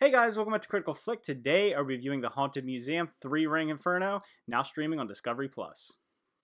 Hey guys, welcome back to Critical Flick. Today I'm reviewing The Haunted Museum 3 Ring Inferno, now streaming on Discovery+.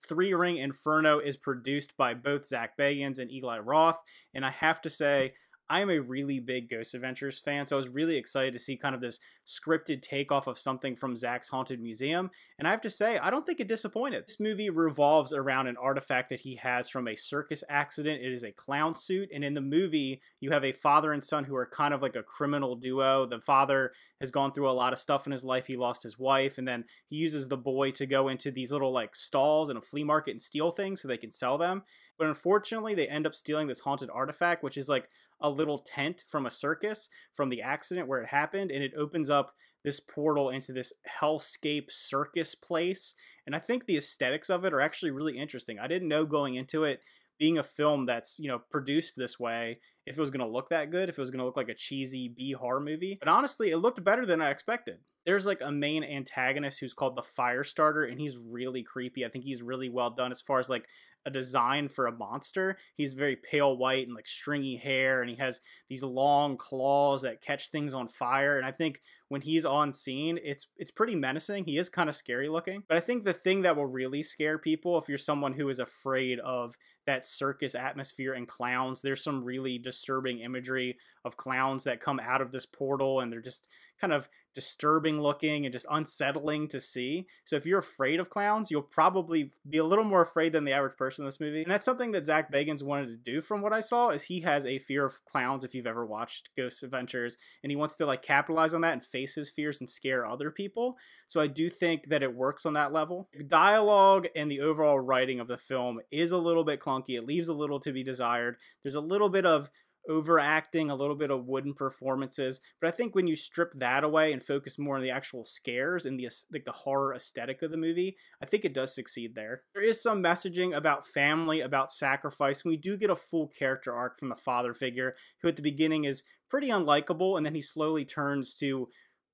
3 Ring Inferno is produced by both Zach Bagans and Eli Roth, and I have to say, I am a really big Ghost Adventures fan, so I was really excited to see kind of this scripted takeoff of something from Zach's Haunted Museum, and I have to say, I don't think it disappointed. This movie revolves around an artifact that he has from a circus accident. It is a clown suit, and in the movie, you have a father and son who are kind of like a criminal duo. The father has gone through a lot of stuff in his life. He lost his wife, and then he uses the boy to go into these little like stalls in a flea market and steal things so they can sell them. But unfortunately, they end up stealing this haunted artifact, which is like a little tent from a circus from the accident where it happened, and it opens up this portal into this hellscape circus place. And I think the aesthetics of it are actually really interesting. I didn't know going into it, being a film that's, produced this way, if it was going to look that good, if it was going to look like a cheesy B horror movie. But honestly, it looked better than I expected. There's like a main antagonist who's called the Firestarter, and he's really creepy. I think he's really well done as far as like a design for a monster. He's very pale white and like stringy hair, and he has these long claws that catch things on fire. And I think when he's on scene, it's pretty menacing. He is kind of scary looking. But I think the thing that will really scare people, if you're someone who is afraid of that circus atmosphere and clowns, there's some really disturbing imagery of clowns that come out of this portal, and they're just kind of disturbing looking and just unsettling to see. So if you're afraid of clowns, you'll probably be a little more afraid than the average person in this movie. And that's something that Zach Bagans wanted to do, from what I saw, is he has a fear of clowns, if you've ever watched Ghost Adventures, and he wants to like capitalize on that and face his fears and scare other people. So I do think that it works on that level. Dialogue and the overall writing of the film is a little bit clunky. It leaves a little to be desired. There's a little bit of overacting, a little bit of wooden performances, but I think when you strip that away and focus more on the actual scares and the horror aesthetic of the movie, I think it does succeed there. There is some messaging about family, about sacrifice. We do get a full character arc from the father figure, who at the beginning is pretty unlikable, and then he slowly turns to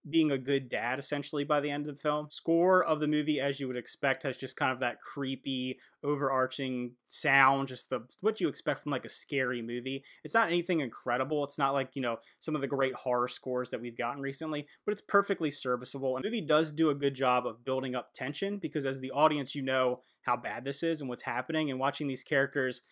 being a good dad, essentially, by the end of the film. Score of the movie, as you would expect, has just kind of that creepy, overarching sound, just what you expect from like a scary movie. It's not anything incredible. It's not like, some of the great horror scores that we've gotten recently, but it's perfectly serviceable. And the movie does do a good job of building up tension, because as the audience, you know how bad this is and what's happening, and watching these characters,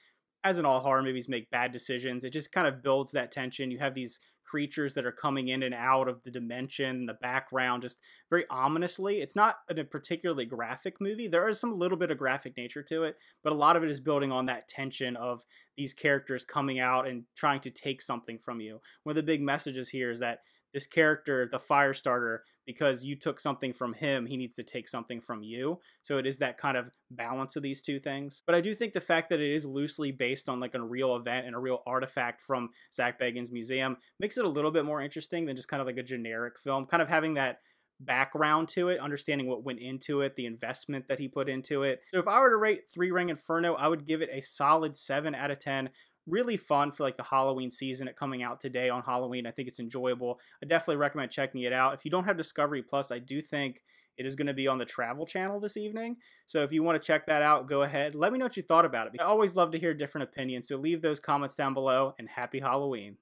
as in all horror movies, make bad decisions, it just kind of builds that tension. You have these creatures that are coming in and out of the dimension, the background, just very ominously. It's not a particularly graphic movie. There is some little bit of graphic nature to it, but a lot of it is building on that tension of these characters coming out and trying to take something from you. One of the big messages here is that this character, the Firestarter, because you took something from him, he needs to take something from you. So it is that kind of balance of these two things. But I do think the fact that it is loosely based on like a real event and a real artifact from Zach Bagans' museum makes it a little bit more interesting than just kind of like a generic film. Kind of having that background to it, understanding what went into it, the investment that he put into it. So if I were to rate 3 Ring Inferno, I would give it a solid 7 out of 10. Really fun for like the Halloween season. It coming out today on Halloween. I think it's enjoyable. I definitely recommend checking it out. If you don't have Discovery Plus, I do think it is going to be on the Travel Channel this evening. So if you want to check that out, go ahead. Let me know what you thought about it. I always love to hear different opinions. So leave those comments down below, and happy Halloween.